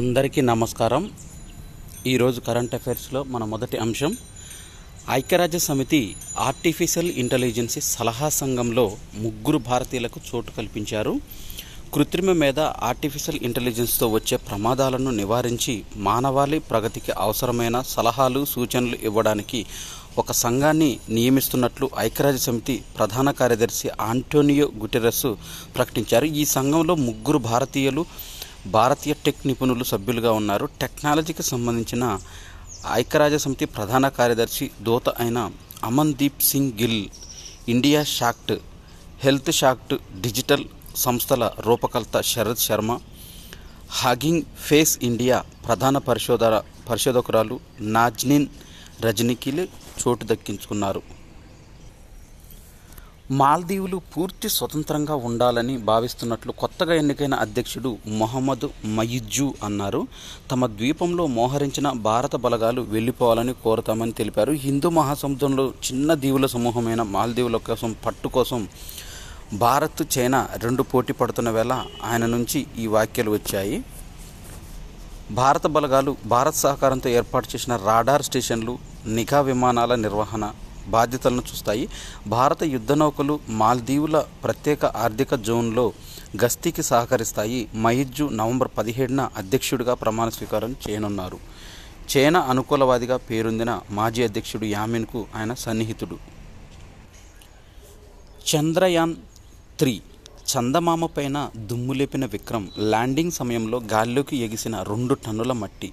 అందరికీ నమస్కారం. ఈరోజు కరెంట్ అఫైర్స్లో మన మొదటి అంశం, ఐక్యరాజ్య సమితి ఆర్టిఫిషియల్ ఇంటెలిజెన్స్ సలహా సంఘంలో 3 భారతీయులకు చోటు కల్పించారు. కృత్రిమ మేధ ఆర్టిఫిషియల్ ఇంటెలిజెన్స్తో వచ్చే ప్రమాదాలను నివారించి మానవాళి ప్రగతికి అవసరమైన సలహాలు సూచనలు ఇవ్వడానికి ఒక సంఘాన్ని నియమిస్తున్నట్లు ఐక్యరాజ్య సమితి ప్రధాన కార్యదర్శి ఆంటోనియో గుటెరస్ ప్రకటించారు. ఈ సంఘంలో 3 భారతీయ టెక్ నిపుణులు సభ్యులుగా ఉన్నారు. టెక్నాలజీకి సంబంధించిన ఐక్యరాజ్య సమితి ప్రధాన కార్యదర్శి దూత అయిన అమన్దీప్ సింగ్ గిల్, ఇండియా షాక్ట్, హెల్త్ షాక్ట్ డిజిటల్ సంస్థల రూపకర్త Sharat Sharma, hugging face India ప్రధాన పరిశోధకురాలు నాజ్నిన్ రజనీకీలు చోటు దక్కించుకున్నారు. మాల్దీవులు పూర్తి స్వతంత్రంగా ఉండాలని భావిస్తున్నట్లు కొత్తగా ఎన్నికైన అధ్యక్షుడు మొహమ్మద్ మయిజ్జు అన్నారు. తమ ద్వీపంలో మోహరించిన భారత బలగాలు వెళ్లిపోవాలని కోరుతామని తెలిపారు. హిందూ మహాసముద్రంలో చిన్న దీవుల సమూహమైన మాల్దీవుల పట్టు కోసం భారత్, చైనా 2 పోటీ పడుతున్న వేళ ఆయన నుంచి ఈ వ్యాఖ్యలు వచ్చాయి. భారత బలగాలు భారత్ సహకారంతో ఏర్పాటు చేసిన రాడార్ స్టేషన్లు, నిఘా విమానాల నిర్వహణ బాధ్యతలను చూస్తాయి. భారత యుద్ధ నౌకలు మాల్దీవుల ప్రత్యేక ఆర్థిక జోన్లో గస్తీకి సహకరిస్తాయి. మయిజ్జు నవంబర్ 17న అధ్యక్షుడిగా ప్రమాణ స్వీకారం చేయనున్నారు. చైనా అనుకూలవాదిగా పేరొందిన మాజీ అధ్యక్షుడు యామిన్కు ఆయన సన్నిహితుడు. చంద్రయాన్-3 చందమామ పైన దుమ్ములేపిన విక్రమ్ ల్యాండింగ్ సమయంలో గాల్లోకి ఎగిసిన 2 టన్నుల మట్టి.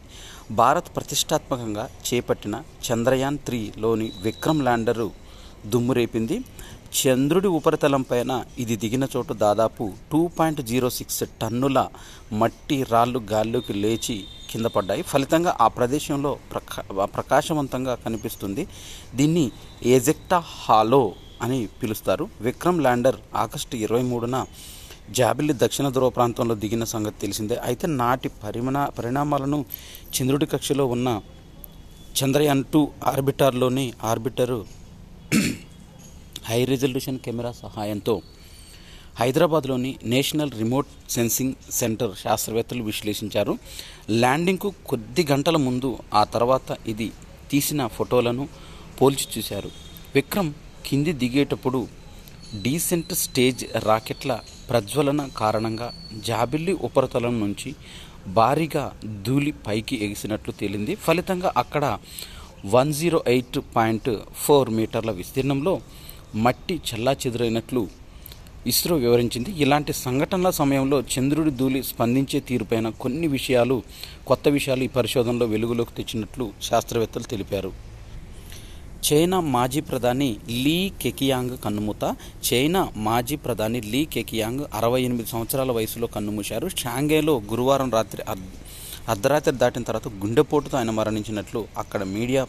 భారత్ ప్రతిష్టాత్మకంగా చేపట్టిన చంద్రయాన్-3లోని విక్రమ్ ల్యాండరు దుమ్మురేపింది. చంద్రుడి ఉపరితలంపైన ఇది దిగిన చోటు దాదాపు 2.06 టన్నుల మట్టి రాళ్లు గాల్లోకి లేచి కింద పడ్డాయి. ఫలితంగా ఆ ప్రదేశంలో ప్రకాశవంతంగా కనిపిస్తుంది. దీన్ని ఎజెక్టా హాలో అని పిలుస్తారు. విక్రమ్ ల్యాండర్ ఆగస్టు 23న జాబిల్లి దక్షిణ ధ్రువ ప్రాంతంలో దిగిన సంగతి తెలిసిందే. అయితే నాటి పరిణామాలను చంద్రుడి కక్షలో ఉన్న చంద్రయాన్-2 ఆర్బిటరు హై రిజల్యూషన్ కెమెరా సహాయంతో హైదరాబాద్లోని నేషనల్ రిమోట్ సెన్సింగ్ సెంటర్ శాస్త్రవేత్తలు విశ్లేషించారు. ల్యాండింగ్కు కొద్ది గంటల ముందు, ఆ తర్వాత ఇది తీసిన ఫోటోలను పోల్చి చూశారు. విక్రమ్ కింది దిగేటప్పుడు డీసెంట్ స్టేజ్ రాకెట్ల ప్రజ్వలన కారణంగా జాబిల్లి ఉపరితలం నుంచి భారీగా ధూళి పైకి ఎగిసినట్లు తేలింది. ఫలితంగా అక్కడ 108.4 మీటర్ల విస్తీర్ణంలో మట్టి చెల్లాచెదురైనట్లు ఇస్రో వివరించింది. ఇలాంటి సంఘటనల సమయంలో చంద్రుడి ధూళి స్పందించే తీరుపైన కొత్త విషయాలు ఈ పరిశోధనలో వెలుగులోకి తెచ్చినట్లు శాస్త్రవేత్తలు తెలిపారు. చైనా మాజీ ప్రధాని లీ కెకియాంగ్ కన్నుమూత. చైనా మాజీ ప్రధాని లీ కెకియాంగ్ 68 సంవత్సరాల వయసులో కన్నుమూశారు. షాంఘైలో గురువారం రాత్రి అర్ధరాత్రి దాటిన తర్వాత గుండెపోటుతో ఆయన మరణించినట్లు అక్కడ మీడియా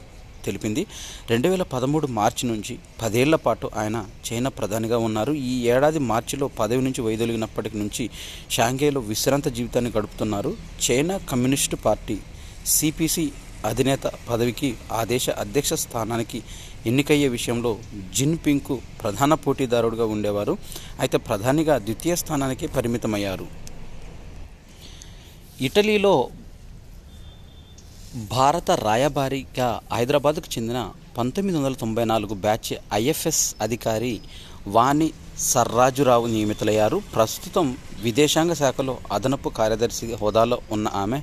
తెలిపింది. 2013 మార్చి నుంచి 10 ఏళ్ల పాటు ఆయన చైనా ప్రధానిగా ఉన్నారు. ఈ ఏడాది మార్చిలో పదవి నుంచి వైదొలిగినప్పటి నుంచి షాంఘైలో విశ్రాంత జీవితాన్ని గడుపుతున్నారు. చైనా కమ్యూనిస్టు పార్టీ సిపిసి అధినేత పదవికి ఆ దేశ అధ్యక్ష స్థానానికి ఎన్నికయ్యే విషయంలో జిన్పింగ్కు ప్రధాన పోటీదారుడుగా ఉండేవారు. అయితే ప్రధానిగా ద్వితీయ స్థానానికి పరిమితమయ్యారు. ఇటలీలో భారత రాయబారిగా హైదరాబాద్కు చెందిన 1994 బ్యాచ్ ఐఎఫ్ఎస్ అధికారి వాణి సర్రాజురావు నియమితులయ్యారు. ప్రస్తుతం విదేశాంగ శాఖలో అదనపు కార్యదర్శి హోదాలో ఉన్న ఆమె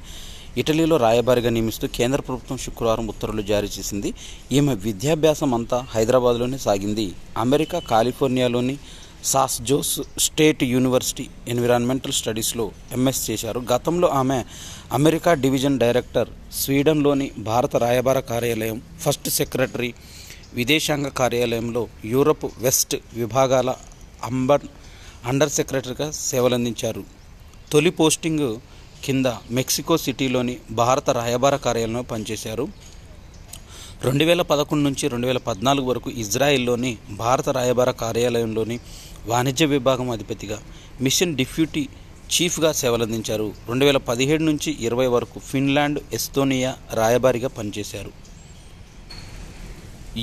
ఇటలీలో రాయబారిగా నియమిస్తూ కేంద్ర ప్రభుత్వం శుక్రవారం ఉత్తర్వులు జారీ చేసింది. ఈమె విద్యాభ్యాసం అంతా హైదరాబాద్లోనే సాగింది. అమెరికా కాలిఫోర్నియాలోని San Jose State University environmental స్టడీస్లో ఎంఎస్ చేశారు. గతంలో ఆమె అమెరికా డివిజన్ డైరెక్టర్, స్వీడన్లోని భారత రాయబార కార్యాలయం ఫస్ట్ సెక్రటరీ, విదేశాంగ కార్యాలయంలో యూరప్ వెస్ట్ విభాగాల అండర్ సెక్రటరీగా సేవలందించారు. తొలి పోస్టింగ్ కింద మెక్సికో సిటీలోని భారత రాయబార కార్యాలయంలో పనిచేశారు. 2011 నుంచి 2014 వరకు ఇజ్రాయెల్లోని భారత రాయబార కార్యాలయంలోని వాణిజ్య విభాగం అధిపతిగా, మిషన్ డిప్యూటీ చీఫ్గా సేవలందించారు. 2017 నుంచి 20 వరకు ఫిన్లాండ్, ఎస్తోనియా రాయబారిగా పనిచేశారు.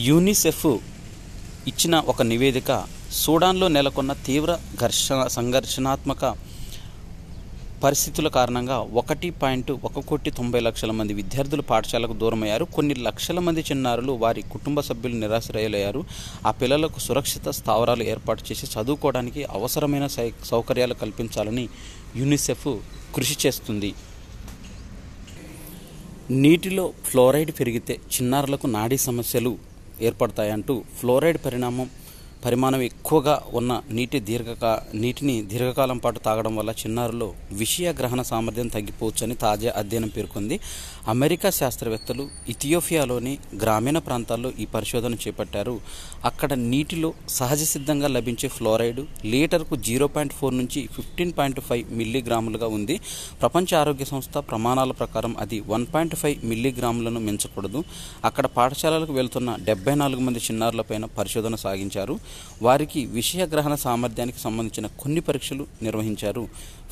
యూనిసెఫ్ ఇచ్చిన ఒక నివేదిక సూడాన్లో నెలకొన్న తీవ్ర సంఘర్షణాత్మక పరిస్థితుల కారణంగా 1.190 మంది విద్యార్థులు పాఠశాలకు దూరమయ్యారు. కొన్ని లక్షల మంది చిన్నారులు వారి కుటుంబ సభ్యులు నిరాశ్రయులయ్యారు. ఆ పిల్లలకు సురక్షిత స్థావరాలు ఏర్పాటు చేసి చదువుకోవడానికి అవసరమైన సౌకర్యాలు కల్పించాలని యూనిసెఫ్ కృషి చేస్తుంది. నీటిలో ఫ్లోరైడ్ పెరిగితే చిన్నారులకు నాడీ సమస్యలు ఏర్పడతాయంటూ ఫ్లోరైడ్ పరిమాణం ఎక్కువగా ఉన్న నీటిని దీర్ఘకాలం పాటు తాగడం వల్ల చిన్నారుల్లో విషయ గ్రహణ సామర్థ్యం తగ్గిపోవచ్చని తాజా అధ్యయనం పేర్కొంది. అమెరికా శాస్త్రవేత్తలు ఇథియోపియాలోని గ్రామీణ ప్రాంతాల్లో ఈ పరిశోధన చేపట్టారు. అక్కడ నీటిలో సహజ సిద్ధంగా లభించే ఫ్లోరైడ్ లీటర్కు 0.4 నుంచి 15.5 మిల్లీగ్రాములుగా ఉంది. ప్రపంచ ఆరోగ్య సంస్థ ప్రమాణాల ప్రకారం అది 1.5 మిల్లీగ్రాములను మించకూడదు. అక్కడ పాఠశాలలకు వెళ్తున్న 74 మంది చిన్నారులపైన పరిశోధన సాగించారు. వారికి విషయ గ్రహణ సామర్థ్యానికి సంబంధించిన కొన్ని పరీక్షలు నిర్వహించారు.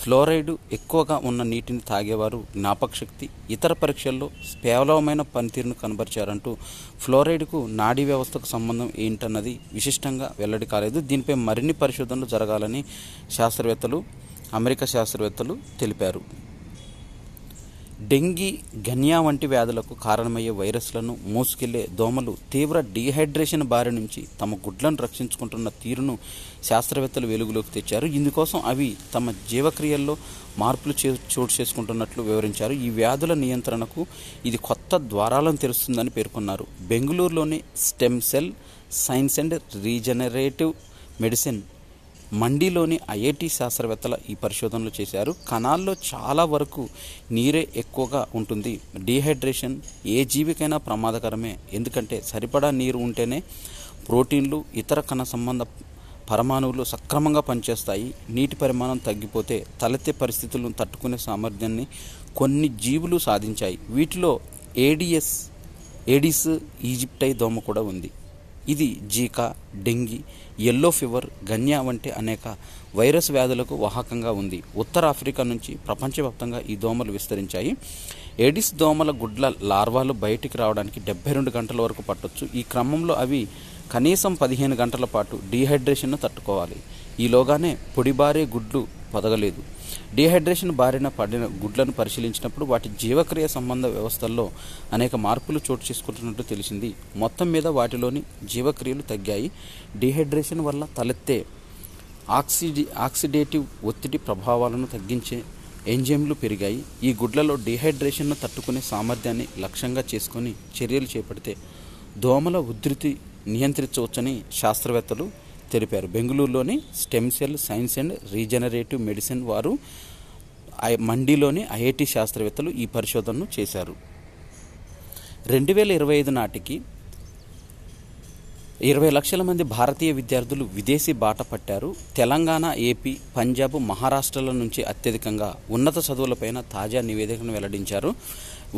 ఫ్లోరైడ్ ఎక్కువగా ఉన్న నీటిని తాగేవారు జ్ఞాపకశక్తి, ఇతర పరీక్షల్లో పేలవమైన పనితీరును కనబరిచారంటూ ఫ్లోరైడ్కు నాడీ వ్యవస్థకు సంబంధం ఏంటన్నది విశిష్టంగా వెల్లడి కాలేదు. దీనిపై మరిన్ని పరిశోధనలు జరగాలని అమెరికా శాస్త్రవేత్తలు తెలిపారు. డెంగీ, గన్యా వంటి వ్యాధులకు కారణమయ్యే వైరస్లను మోసుకెళ్లే దోమలు తీవ్ర డీహైడ్రేషన్ బారి నుంచి తమ గుడ్లను రక్షించుకుంటున్న తీరును శాస్త్రవేత్తలు వెలుగులోకి తెచ్చారు. ఇందుకోసం అవి తమ జీవక్రియల్లో మార్పులు చోటు చేసుకుంటున్నట్లు వివరించారు. ఈ వ్యాధుల నియంత్రణకు ఇది కొత్త ద్వారాలను తెరుస్తుందని పేర్కొన్నారు. బెంగళూరులోని stem cell science and regenerative medicine మండిలోని ఐఐటి శాస్త్రవేత్తల ఈ పరిశోధనలు చేశారు. కణాల్లో చాలా వరకు నీరే ఎక్కువగా ఉంటుంది. డీహైడ్రేషన్ ఏ జీవికైనా ప్రమాదకరమే. ఎందుకంటే సరిపడా నీరు ఉంటేనే ప్రోటీన్లు, ఇతర కణ సంబంధ పరమాణువులు సక్రమంగా పనిచేస్తాయి. నీటి పరిమాణం తగ్గిపోతే తలెత్తే పరిస్థితులను తట్టుకునే సామర్థ్యాన్ని కొన్ని జీవులు సాధించాయి. వీటిలో ఏడిస్ ఈజిప్టై దోమ కూడా ఉంది. ఇది జీకా, డెంగీ, యెల్లో ఫీవర్, గన్యా వంటి అనేక వైరస్ వ్యాధులకు వాహకంగా ఉంది. ఉత్తర ఆఫ్రికా నుంచి ప్రపంచవ్యాప్తంగా ఈ దోమలు విస్తరించాయి. ఏడిస్ దోమల గుడ్ల లార్వాలు బయటికి రావడానికి 72 గంటల వరకు పట్టొచ్చు. ఈ క్రమంలో అవి కనీసం 15 గంటల పాటు డీహైడ్రేషన్ను తట్టుకోవాలి. ఈలోగానే పొడిబారే గుడ్లు పొదగలేదు. డీహైడ్రేషన్ బారిన పడిన గుడ్లను పరిశీలించినప్పుడు వాటి జీవక్రియ సంబంధ వ్యవస్థల్లో అనేక మార్పులు చోటు చేసుకుంటున్నట్టు తెలిసింది. మొత్తం మీద వాటిలోని జీవక్రియలు తగ్గాయి. డీహైడ్రేషన్ వల్ల తలెత్తే ఆక్సిడేటివ్ ఒత్తిడి ప్రభావాలను తగ్గించే ఎంజైమ్లు పెరిగాయి. ఈ గుడ్లలో డీహైడ్రేషన్ను తట్టుకునే సామర్థ్యాన్ని లక్ష్యంగా చేసుకొని చర్యలు చేపడితే దోమల ఉధృతి నియంత్రించవచ్చని శాస్త్రవేత్తలు తెలిపారు. బెంగళూరులోని stem cell science and regenerative medicine వారు మండిలోని ఐఐటి శాస్త్రవేత్తలు ఈ పరిశోధనను చేశారు. 2025 నాటికి 20 లక్షల మంది భారతీయ విద్యార్థులు విదేశీ బాట పట్టారు. తెలంగాణ, ఏపీ, పంజాబ్, మహారాష్ట్రల నుంచి అత్యధికంగా ఉన్నత చదువులపైన తాజా నివేదికను వెల్లడించారు.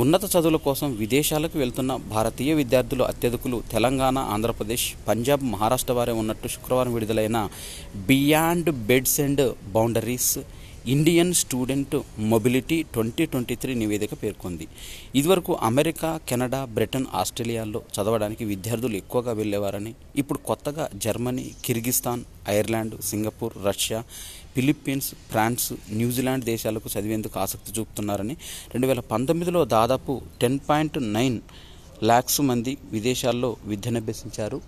ఉన్నత చదువుల కోసం విదేశాలకు వెళ్తున్న భారతీయ విద్యార్థులు అత్యధికులు తెలంగాణ, ఆంధ్రప్రదేశ్, పంజాబ్, మహారాష్ట్ర వారే ఉన్నట్టు శుక్రవారం విడుదలైన beyond beds and boundaries Indian student mobility 2023 నివేదిక పేర్కొంది. ఇదివరకు అమెరికా, కెనడా, బ్రిటన్, ఆస్ట్రేలియాల్లో చదవడానికి విద్యార్థులు ఎక్కువగా వెళ్ళేవారని, ఇప్పుడు కొత్తగా Germany, Kyrgyzstan, Ireland, Singapore, Russia, Philippines, France, New Zealand దేశాలకు చదివేందుకు ఆసక్తి చూపుతున్నారని, 2019లో దాదాపు 10.9 lakhs మంది విదేశాల్లో విద్యనభ్యసించారు.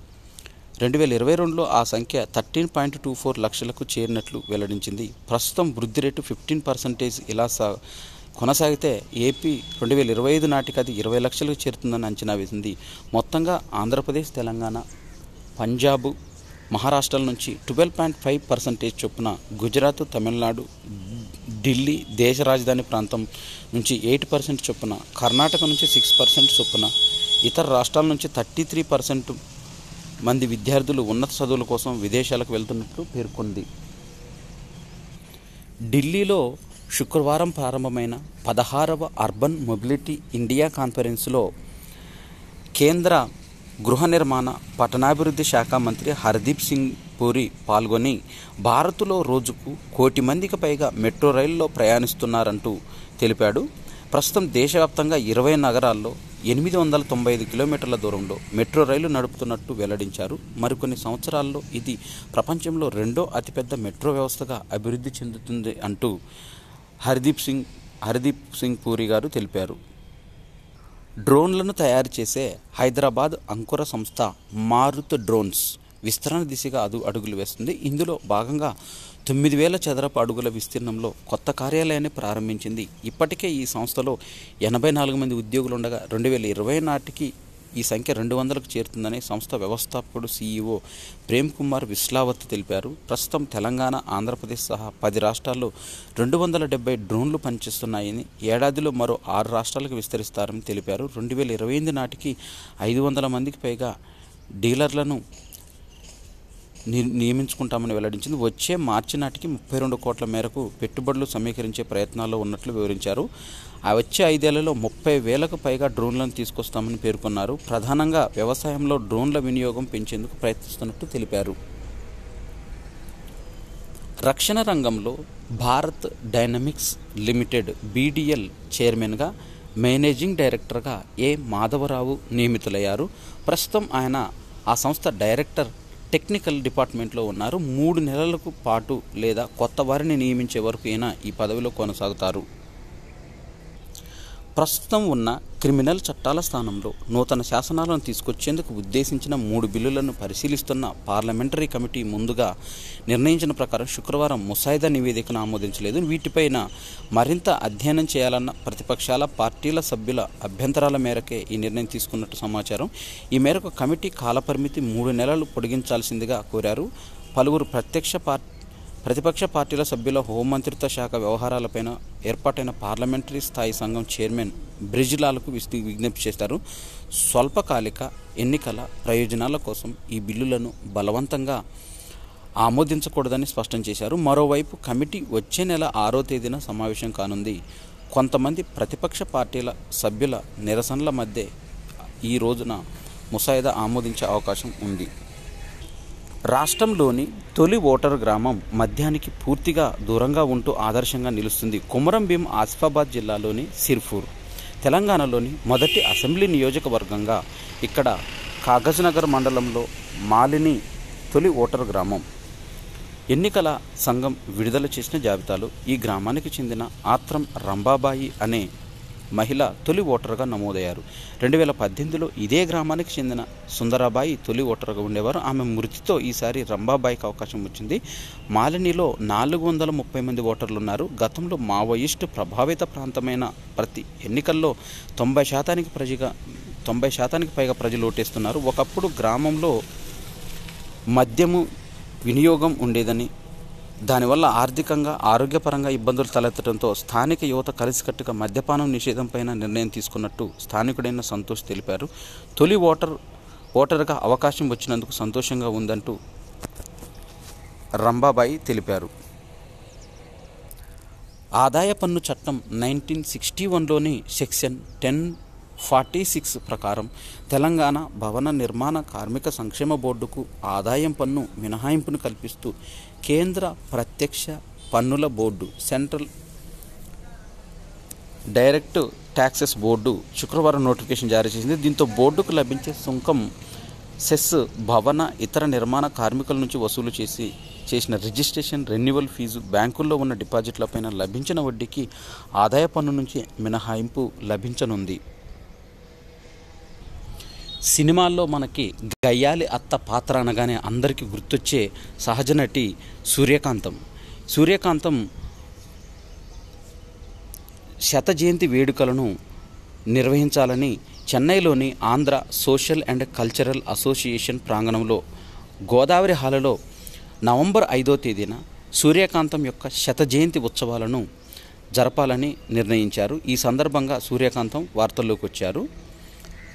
2022లో ఆ సంఖ్య 13.24 లక్షలకు చేరినట్లు వెల్లడించింది. ప్రస్తుతం వృద్ధి రేటు 15% ఇలా కొనసాగితే ఏపీ 2025 నాటికి అది 20 లక్షలకు చేరుతుందని అంచనా వేసింది. మొత్తంగా ఆంధ్రప్రదేశ్, తెలంగాణ, పంజాబ్, మహారాష్ట్రల నుంచి 12.5% చొప్పున, గుజరాత్, తమిళనాడు, ఢిల్లీ, దేశ రాజధాని ప్రాంతం నుంచి 8% చొప్పున, కర్ణాటక నుంచి 6% చొప్పున, ఇతర రాష్ట్రాల నుంచి 33% మంది విద్యార్థులు ఉన్నత చదువుల కోసం విదేశాలకు వెళ్తున్నట్లు పేర్కొంది. ఢిల్లీలో శుక్రవారం ప్రారంభమైన 16వ అర్బన్ మొబిలిటీ ఇండియా కాన్ఫరెన్స్లో కేంద్ర గృహ నిర్మాణ, పట్టణాభివృద్ధి శాఖ మంత్రి హర్దీప్ సింగ్ పూరి పాల్గొని భారత్లో రోజుకు 1 కోటి మందికి పైగా మెట్రో రైల్లో ప్రయాణిస్తున్నారంటూ తెలిపాడు. ప్రస్తుతం దేశవ్యాప్తంగా 20 నగరాల్లో 895 కిలోమీటర్ల దూరంలో మెట్రో రైలు నడుపుతున్నట్టు వెల్లడించారు. మరికొన్ని సంవత్సరాల్లో ఇది ప్రపంచంలో 2వ అతిపెద్ద మెట్రో వ్యవస్థగా అభివృద్ధి చెందుతుంది అంటూ హర్దీప్ సింగ్ పూరి గారు తెలిపారు. డ్రోన్లను తయారు చేసే హైదరాబాద్ అంకుర సంస్థ మారుత్ డ్రోన్స్ విస్తరణ దిశగా అడుగులు వేస్తుంది. ఇందులో భాగంగా 9,000 చదరపు అడుగుల విస్తీర్ణంలో కొత్త కార్యాలయాన్ని ప్రారంభించింది. ఇప్పటికే ఈ సంస్థలో 84 మంది ఉద్యోగులు ఉండగా 2020 నాటికి ఈ సంఖ్య 200కు చేరుతుందని సంస్థ వ్యవస్థాపకుడు CEO ప్రేమ్ కుమార్ విశ్లావత్ తెలిపారు. ప్రస్తుతం తెలంగాణ, ఆంధ్రప్రదేశ్ సహా 10 రాష్ట్రాల్లో 270 డ్రోన్లు పనిచేస్తున్నాయని, ఏడాదిలో మరో 6 రాష్ట్రాలకు విస్తరిస్తారని తెలిపారు. 2028 నాటికి 500 మందికి పైగా డీలర్లను నియమించుకుంటామని వెల్లడించింది. వచ్చే మార్చి నాటికి 32 కోట్ల మేరకు పెట్టుబడులు సమీకరించే ప్రయత్నాల్లో ఉన్నట్లు వివరించారు. వచ్చే 5 ఏళ్లలో 30,000కు పైగా డ్రోన్లను తీసుకొస్తామని పేర్కొన్నారు. ప్రధానంగా వ్యవసాయంలో డ్రోన్ల వినియోగం పెంచేందుకు ప్రయత్నిస్తున్నట్టు తెలిపారు. రక్షణ రంగంలో భారత్ డైనమిక్స్ లిమిటెడ్ BDL చైర్మన్గా, మేనేజింగ్ డైరెక్టర్గా మాధవరావు నియమితులయ్యారు. ప్రస్తుతం ఆయన ఆ సంస్థ డైరెక్టర్ టెక్నికల్ డిపార్ట్మెంట్లో ఉన్నారు. 3 నెలలకు పాటు లేదా కొత్త వారిని నియమించే వరకు ఈయన ఈ పదవిలో కొనసాగుతారు. ప్రస్తుతం ఉన్న క్రిమినల్ చట్టాల స్థానంలో నూతన శాసనాలను తీసుకొచ్చేందుకు ఉద్దేశించిన 3 బిల్లులను పరిశీలిస్తున్న పార్లమెంటరీ కమిటీ ముందుగా నిర్ణయించిన ప్రకారం శుక్రవారం ముసాయిదా నివేదికను ఆమోదించలేదు. వీటిపైన మరింత అధ్యయనం చేయాలన్న ప్రతిపక్షాల పార్టీల సభ్యుల అభ్యంతరాల మేరకే ఈ నిర్ణయం తీసుకున్నట్టు సమాచారం. ఈ మేరకు కమిటీ కాలపరిమితి 3 నెలలు పొడిగించాల్సిందిగా కోరారు. పలువురు ప్రతిపక్ష పార్టీల సభ్యుల హోంమంత్రిత్వ శాఖ వ్యవహారాలపైన ఏర్పాటైన పార్లమెంటరీ స్థాయి సంఘం చైర్మన్ బ్రిజ్లాల్కు విజ్ఞప్తి చేశారు. స్వల్పకాలిక ఎన్నికల ప్రయోజనాల కోసం ఈ బిల్లులను బలవంతంగా ఆమోదించకూడదని స్పష్టం చేశారు. మరోవైపు కమిటీ వచ్చే నెల 6వ తేదీన సమావేశం కానుంది. కొంతమంది ప్రతిపక్ష పార్టీల సభ్యుల నిరసనల మధ్య ఈ రోజున ముసాయిదా ఆమోదించే అవకాశం ఉంది. రాష్ట్రంలోని తొలి ఓటరు గ్రామం మద్యానికి పూర్తిగా దూరంగా ఉంటూ ఆదర్శంగా నిలుస్తుంది. కొమురంభీం ఆసిఫాబాద్ జిల్లాలోని సిర్పూర్ తెలంగాణలోని మొదటి అసెంబ్లీ నియోజకవర్గంగా ఇక్కడ కాగజ్నగర్ మండలంలో మాలిని తొలి ఓటరు గ్రామం. ఎన్నికల సంఘం విడుదల చేసిన జాబితాలో ఈ గ్రామానికి చెందిన ఆత్రం రంబాబాయి అనే మహిళ తొలి ఓటరుగా నమోదయ్యారు. 2018లో ఇదే గ్రామానికి చెందిన సుందరాబాయి తొలి ఓటరుగా ఉండేవారు. ఆమె మృతితో ఈసారి రంబాబాయికి అవకాశం వచ్చింది. మాలినిలో 430 మంది ఓటర్లు ఉన్నారు. గతంలో మావోయిస్టు ప్రభావిత ప్రాంతమైన ప్రతి ఎన్నికల్లో 90% పైగా ప్రజలు ఓటేస్తున్నారు. ఒకప్పుడు గ్రామంలో మద్యము వినియోగం ఉండేదని, దానివల్ల ఆర్థికంగా, ఆరోగ్యపరంగా ఇబ్బందులు తలెత్తడంతో స్థానిక యువత కలిసికట్టుగా మద్యపానం నిషేధంపైన నిర్ణయం తీసుకున్నట్టు స్థానికుడైన సంతోష్ తెలిపారు. తొలి ఓటరుగా అవకాశం వచ్చినందుకు సంతోషంగా ఉందంటూ రంబాబాయి తెలిపారు. ఆదాయ పన్ను చట్టం 1961లోని సెక్షన్ 1046 ప్రకారం తెలంగాణ భవన నిర్మాణ కార్మిక సంక్షేమ బోర్డుకు ఆదాయం పన్ను మినహాయింపును కల్పిస్తూ కేంద్ర ప్రత్యక్ష పన్నుల board central direct taxes board శుక్రవారం నోటిఫికేషన్ జారీ చేసింది. దీంతో బోర్డుకు లభించే సుంకం సెస్ భవన ఇతర నిర్మాణ కార్మికుల నుంచి వసూలు చేసిన రిజిస్ట్రేషన్, రెన్యువల్ ఫీజు, బ్యాంకుల్లో ఉన్న డిపాజిట్లపైన లభించిన వడ్డీకి ఆదాయ పన్ను నుంచి మినహాయింపు లభించనుంది. సినిమాల్లో మనకి గయ్యాలి అత్త పాత్ర అనగానే అందరికీ గుర్తొచ్చే సహజ నటి సూర్యకాంతం శత జయంతి వేడుకలను నిర్వహించాలని చెన్నైలోని Andhra social and cultural association ప్రాంగణంలో గోదావరి హాలులో నవంబర్ 5వ తేదీన సూర్యకాంతం యొక్క శత జయంతి ఉత్సవాలను జరపాలని నిర్ణయించారు. ఈ సందర్భంగా సూర్యకాంతం వార్తల్లోకి వచ్చారు.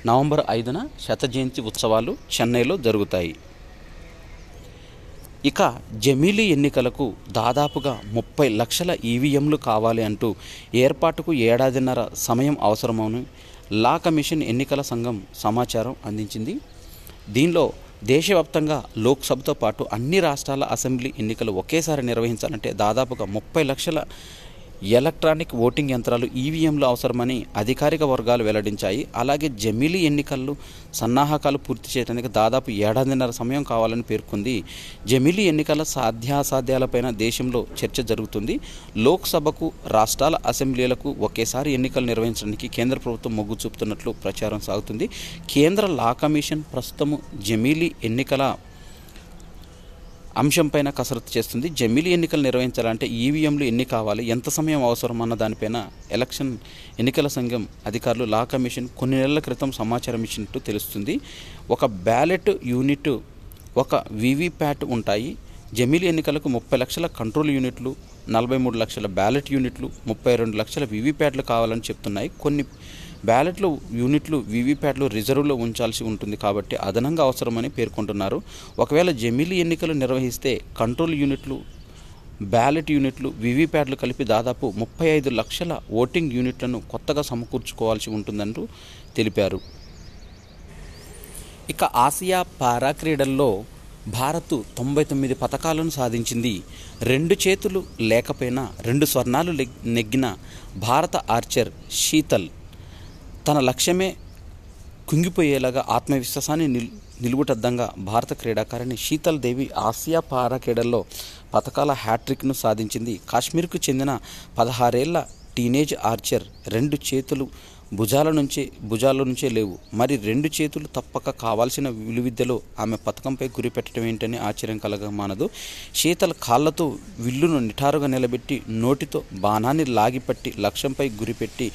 నవంబర్ 5న శత జయంతి ఉత్సవాలు చెన్నైలో జరుగుతాయి. ఇక జమిలీ ఎన్నికలకు దాదాపుగా 30 లక్షల ఈవీఎంలు కావాలి అంటూ ఏర్పాటుకు 1.5 ఏడాదిన్నర సమయం అవసరమని లా కమిషన్ ఎన్నికల సంఘం సమాచారం అందించింది. దీనిలో దేశవ్యాప్తంగా లోక్సభతో పాటు అన్ని రాష్ట్రాల అసెంబ్లీ ఎన్నికలు ఒకేసారి నిర్వహించాలంటే దాదాపుగా 30 లక్షల ఎలక్ట్రానిక్ ఓటింగ్ యంత్రాలు ఈవీఎంలు అవసరమని అధికారిక వర్గాలు వెల్లడించాయి. అలాగే జమిలీ ఎన్నికలు సన్నాహకాలు పూర్తి చేయడానికి దాదాపు ఏడాదిన్నర సమయం కావాలని పేర్కొంది. జమిలీ ఎన్నికల సాధ్యాసాధ్యాలపైన దేశంలో చర్చ జరుగుతుంది. లోక్సభకు, రాష్ట్రాల అసెంబ్లీలకు ఒకేసారి ఎన్నికలు నిర్వహించడానికి కేంద్ర ప్రభుత్వం మొగ్గు చూపుతున్నట్లు ప్రచారం సాగుతుంది. కేంద్ర లా కమిషన్ ప్రస్తుతం జమిలీ ఎన్నికల అంశంపైన కసరత్తు చేస్తుంది. జమిలీ ఎన్నికలు నిర్వహించాలంటే ఈవీఎంలు ఎన్ని కావాలి, ఎంత సమయం అవసరం అన్న దానిపైన ఎన్నికల సంఘం అధికారులు లా కమిషన్ కొన్ని నెలల క్రితం సమాచారం ఇచ్చినట్టు తెలుస్తుంది. ఒక బ్యాలెట్ యూనిట్, ఒక వీవీప్యాట్ ఉంటాయి. జమిలీ ఎన్నికలకు 30 లక్షల కంట్రోల్ యూనిట్లు, 43 లక్షల బ్యాలెట్ యూనిట్లు, 32 లక్షల వీవీప్యాట్లు కావాలని చెప్తున్నాయి. కొన్ని బ్యాలెట్లు యూనిట్లు, వీవీప్యాట్లు రిజర్వ్లో ఉంచాల్సి ఉంటుంది కాబట్టి అదనంగా అవసరమని పేర్కొంటున్నారు. ఒకవేళ జమిలీ ఎన్నికలు నిర్వహిస్తే కంట్రోల్ యూనిట్లు, బ్యాలెట్ యూనిట్లు, వీవీప్యాట్లు కలిపి దాదాపు 35 లక్షల ఓటింగ్ యూనిట్లను కొత్తగా సమకూర్చుకోవాల్సి ఉంటుందంటూ తెలిపారు. ఇక ఆసియా పారా క్రీడల్లో భారత్ 99 పతకాలను సాధించింది. 2 చేతులు లేకపోయినా 2 స్వర్ణాలు నెగ్గిన భారత ఆర్చర్ శీతల్ తన లక్ష్యమే కుంగిపోయేలాగా ఆత్మవిశ్వాసాన్ని నిలువుటద్దంగా భారత క్రీడాకారిణి శీతల్ దేవి ఆసియా పారా క్రీడల్లో పతకాల హ్యాట్రిక్ను సాధించింది. కాశ్మీర్కు చెందిన 16 ఏళ్ల టీనేజ్ ఆర్చర్ 2 చేతులు భుజాల నుంచే లేవు, మరి 2 చేతులు తప్పక కావాల్సిన విలువిద్యలో ఆమె పథకంపై గురిపెట్టడం ఏంటని ఆశ్చర్యం కలగమానదు. శీతల్ కాళ్లతో విల్లును నిటారుగా నిలబెట్టి నోటితో బాణాన్ని లాగిపట్టి లక్ష్యంపై గురిపెట్టి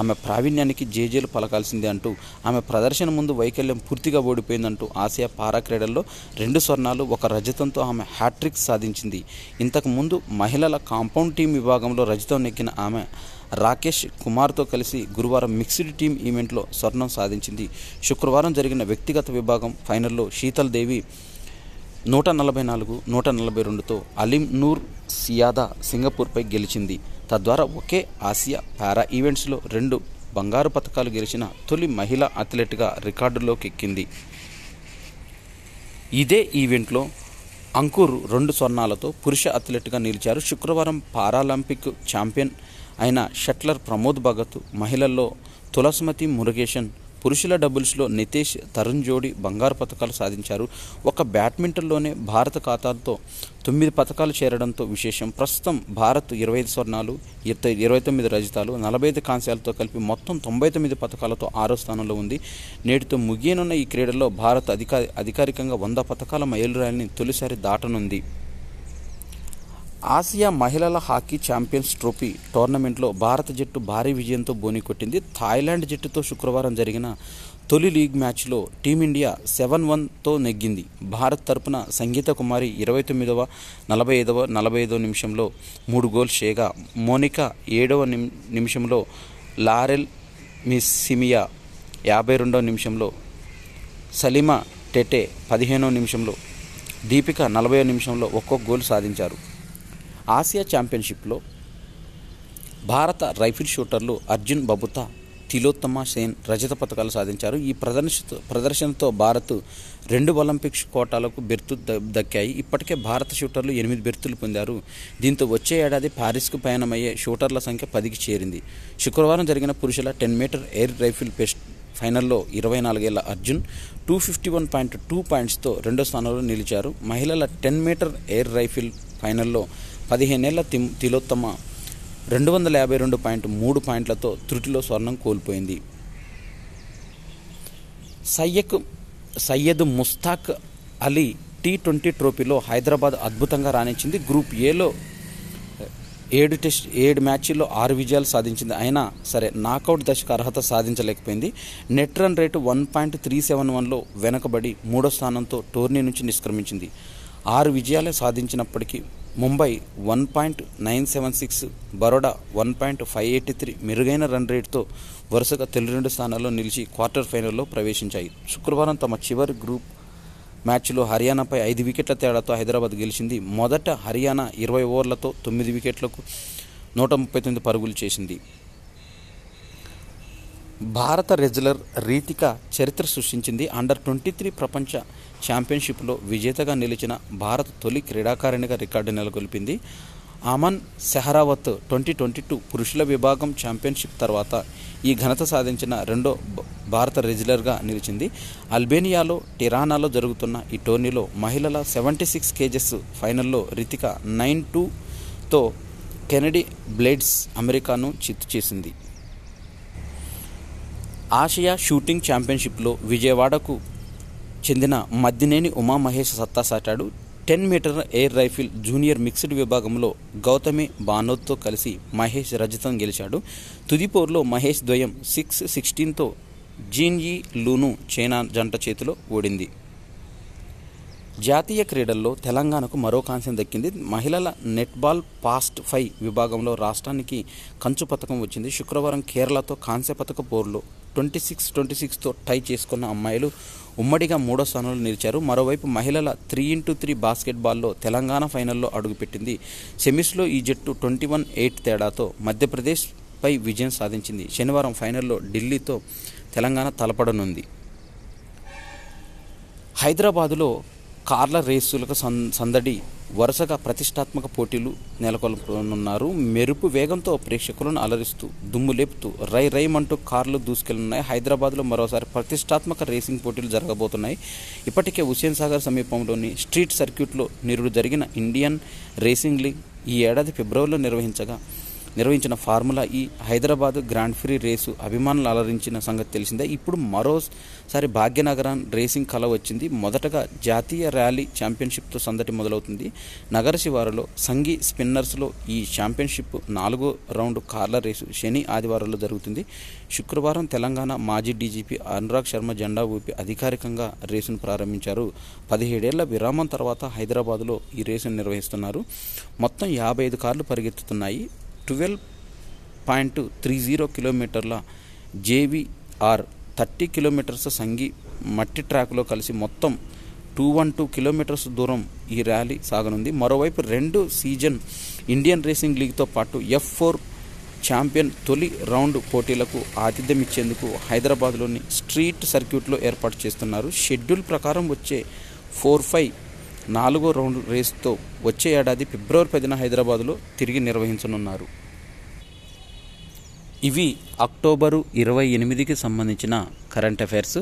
ఆమె ప్రావీణ్యానికి జేజేలు పలకాల్సిందే అంటూ ఆమె ప్రదర్శన ముందు వైకల్యం పూర్తిగా ఓడిపోయిందంటూ ఆసియా పారా క్రీడల్లో 2 స్వర్ణాలు, 1 రజతంతో ఆమె హ్యాట్రిక్ సాధించింది. ఇంతకుముందు మహిళల కాంపౌండ్ టీం విభాగంలో రజతం నెగ్గిన ఆమె రాకేష్ కుమార్తో కలిసి గురువారం మిక్స్డ్ టీం ఈవెంట్లో స్వర్ణం సాధించింది. శుక్రవారం జరిగిన వ్యక్తిగత విభాగం ఫైనల్లో శీతల్ దేవి 144, 142తో అలీం నూర్ సియాదా సింగపూర్పై గెలిచింది. తద్వారా ఒకే ఆసియా పారా ఈవెంట్స్లో 2 బంగారు పతకాలు గెలిచిన తొలి మహిళా అథ్లెట్గా రికార్డులోకి ఎక్కింది. ఇదే ఈవెంట్లో అంకుర్ 2 స్వర్ణాలతో పురుష అథ్లెట్గా నిలిచారు. శుక్రవారం పారాలింపిక్ ఛాంపియన్ అయిన షట్లర్ ప్రమోద్ భగత్, మహిళల్లో తులస్మతి మురుగేషన్, పురుషుల డబుల్స్లో నితేష్ తరుణ్ జోడీ బంగారు పతకాలు సాధించారు. ఒక బ్యాడ్మింటన్లోనే భారత ఖాతాతో 9 పతకాలు చేరడంతో విశేషం. ప్రస్తుతం భారత్ 25 స్వర్ణాలు, 29 రజతాలు, 45 కాంస్యాలతో కలిపి మొత్తం 99 పతకాలతో 6వ స్థానంలో ఉంది. నేటితో ముగియనున్న ఈ క్రీడల్లో భారత్ అధికారికంగా 100 పతకాల మైలురాయిని తొలిసారి దాటనుంది. ఆసియా మహిళల హాకీ ఛాంపియన్స్ ట్రోఫీ టోర్నమెంట్లో భారత జట్టు భారీ విజయంతో బోణికొట్టింది. థాయిలాండ్ జట్టుతో శుక్రవారం జరిగిన తొలి లీగ్ మ్యాచ్లో టీమిండియా 7-1తో నెగ్గింది. భారత్ తరపున సంగీత కుమారి 29వ, 45వ, 45వ నిమిషంలో 3 గోల్స్ చేయగా, మోనికా 7వ నిమిషంలో, లారెల్ మిస్సిమియా 52వ నిమిషంలో, సలీమా టెటే 15వ నిమిషంలో, దీపిక 40వ నిమిషంలో ఒక్కొక్క గోల్ సాధించారు. ఆసియా ఛాంపియన్షిప్లో భారత రైఫిల్ షూటర్లు అర్జున్ బబుతా, తిలోత్తమ సేన్ రజత పతకాలు సాధించారు. ఈ ప్రదర్శనతో భారత్ 2 ఒలింపిక్స్ కోటాలకు బెర్తులు దక్కాయి. ఇప్పటికే భారత షూటర్లు 8 బెర్తులు పొందారు. దీంతో వచ్చే ఏడాది పారిస్కు పయనమయ్యే షూటర్ల సంఖ్య 10కి చేరింది. శుక్రవారం జరిగిన పురుషుల 10 మీటర్ ఎయిర్ రైఫిల్ ఫైనల్లో 24 ఏళ్ల అర్జున్ 251.2 పాయింట్స్తో 2వ స్థానంలో నిలిచారు. మహిళల 10 మీటర్ ఎయిర్ రైఫిల్ ఫైనల్లో 15 ఏళ్ల తిలోత్తమ 252.3 పాయింట్లతో త్రుటిలో స్వర్ణం కోల్పోయింది. సయ్యద్ ముస్తాక్ అలీ T20 ట్రోఫీలో హైదరాబాద్ అద్భుతంగా రాణించింది. గ్రూప్ ఏలో 7 మ్యాచ్ల్లో 6 విజయాలు సాధించింది. అయినా సరే నాకౌట్ దశకు అర్హత సాధించలేకపోయింది. నెట్ రన్ రేటు 1.371లో వెనకబడి 3వ స్థానంతో టోర్నీ నుంచి నిష్క్రమించింది. 6 విజయాలే సాధించినప్పటికీ ముంబై 1.976, బరోడా 1.583 మెరుగైన రన్ రేటుతో వరుసగా తొలి 2 స్థానాల్లో నిలిచి క్వార్టర్ ఫైనల్లో ప్రవేశించాయి. శుక్రవారం తమ చివరి గ్రూప్ మ్యాచ్లో హర్యానాపై 5 వికెట్ల తేడాతో హైదరాబాద్ గెలిచింది. మొదట హర్యానా 20 ఓవర్లతో 9 వికెట్లకు 139 పరుగులు చేసింది. భారత రెజ్లర్ రీతిక చరిత్ర సృష్టించింది. అండర్-23 ప్రపంచ ఛాంపియన్షిప్లో విజేతగా నిలిచిన భారత తొలి క్రీడాకారిణిగా రికార్డు నెలకొల్పింది. ఆమన్ సెహరావత్ 2022 పురుషుల విభాగం ఛాంపియన్షిప్ తర్వాత ఈ ఘనత సాధించిన రెండో భారత రెజ్లర్గా నిలిచింది. అల్బేనియాలో టిరానాలో జరుగుతున్న ఈ టోర్నీలో మహిళల 76 కేజెస్ ఫైనల్లో రితిక 9-2తో కెనడీ బ్లేడ్స్ అమెరికాను చిత్తు చేసింది. ఆసియా షూటింగ్ ఛాంపియన్షిప్లో విజయవాడకు చెందిన మద్దినేని ఉమామహేష్ సత్తా చాటాడు. 10 meter air rifle junior mixed విభాగంలో గౌతమి బానోత్తో కలిసి మహేష్ రజతం గెలిచాడు. తుది పోరులో మహేష్ ద్వయం 6-16తో జీన్-యీ లూను చైనా జంట చేతిలో ఓడింది. జాతీయ క్రీడల్లో తెలంగాణకు మరో కాంస్యం దక్కింది. మహిళల నెట్బాల్ పాస్ట్ 5 విభాగంలో రాష్ట్రానికి కంచు పథకం వచ్చింది. శుక్రవారం కేరళతో కాంస్య పథక పోరులో 26-26తో టై చేసుకున్న అమ్మాయిలు ఉమ్మడిగా 3వ స్థానంలో నిలిచారు. మరోవైపు మహిళల 3x3 బాస్కెట్బాల్లో తెలంగాణ ఫైనల్లో అడుగుపెట్టింది. సెమీస్లో ఈ జట్టు 21-8 తేడాతో మధ్యప్రదేశ్పై విజయం సాధించింది. శనివారం ఫైనల్లో ఢిల్లీతో తెలంగాణ తలపడనుంది. హైదరాబాదులో కార్ల రేసులకు సందడి. వరుసగా ప్రతిష్టాత్మక పోటీలు నెలకొల్పనున్నారు. మెరుపు వేగంతో ప్రేక్షకులను అలరిస్తూ దుమ్ము లేపుతూ రై రైమంటూ కార్లు దూసుకెళ్తున్నాయి. హైదరాబాద్లో మరోసారి ప్రతిష్టాత్మక రేసింగ్ పోటీలు జరగబోతున్నాయి. ఇప్పటికే హుస్సేన్ సాగర్ సమీపంలోని స్ట్రీట్ సర్క్యూట్లో నిరుడు జరిగిన ఇండియన్ రేసింగ్ లీగ్ ఈ ఏడాది ఫిబ్రవరిలో నిర్వహించిన ఫార్ములా ఈ హైదరాబాద్ గ్రాండ్ ప్రీ రేసు అభిమానులు అలరించిన సంగతి తెలిసిందే. ఇప్పుడు మరోసారి భాగ్యనగరం రేసింగ్ కళ వచ్చింది. మొదటగా జాతీయ ర్యాలీ ఛాంపియన్షిప్తో సందడి మొదలవుతుంది. నగర శివారులో సంఘీ స్పిన్నర్స్లో ఈ ఛాంపియన్షిప్ 4వ రౌండ్ కార్ల రేసు శని ఆదివారాల్లో జరుగుతుంది. శుక్రవారం తెలంగాణ మాజీ డీజీపీ అనురాగ్ శర్మ జెండా ఊపి అధికారికంగా రేసును ప్రారంభించారు. 17 ఏళ్ల విరామం తర్వాత హైదరాబాద్లో ఈ రేసును నిర్వహిస్తున్నారు. మొత్తం 55 కార్లు పరిగెత్తుతున్నాయి. 12.30 కిలోమీటర్ల జేవీఆర్ 30 కిలోమీటర్స్ సంఘీ మట్టి ట్రాక్లో కలిసి మొత్తం 212 కిలోమీటర్స్ దూరం ఈ ర్యాలీ సాగనుంది. మరోవైపు 2 సీజన్ ఇండియన్ రేసింగ్ లీగ్తో పాటు F4 ఛాంపియన్ తొలి రౌండ్ పోటీలకు ఆతిథ్యం ఇచ్చేందుకు హైదరాబాద్లోని స్ట్రీట్ సర్క్యూట్లో ఏర్పాటు చేస్తున్నారు. షెడ్యూల్ ప్రకారం వచ్చే 4-5 4వ రౌండ్ రేసుతో వచ్చే ఏడాది ఫిబ్రవరి 10న హైదరాబాద్లో తిరిగి నిర్వహించనున్నారు. ఇవి అక్టోబరు 28కి సంబంధించిన కరెంట్ అఫైర్స్.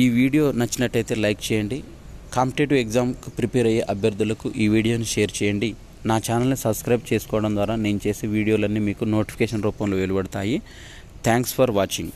ఈ వీడియో నచ్చినట్టయితే లైక్ చేయండి. కాంపిటేటివ్ ఎగ్జామ్కి ప్రిపేర్ అయ్యే అభ్యర్థులకు ఈ వీడియోని షేర్ చేయండి. నా ఛానల్ని సబ్స్క్రైబ్ చేసుకోవడం ద్వారా నేను చేసే వీడియోలన్నీ మీకు నోటిఫికేషన్ రూపంలో వెలువడతాయి. Thanks for watching.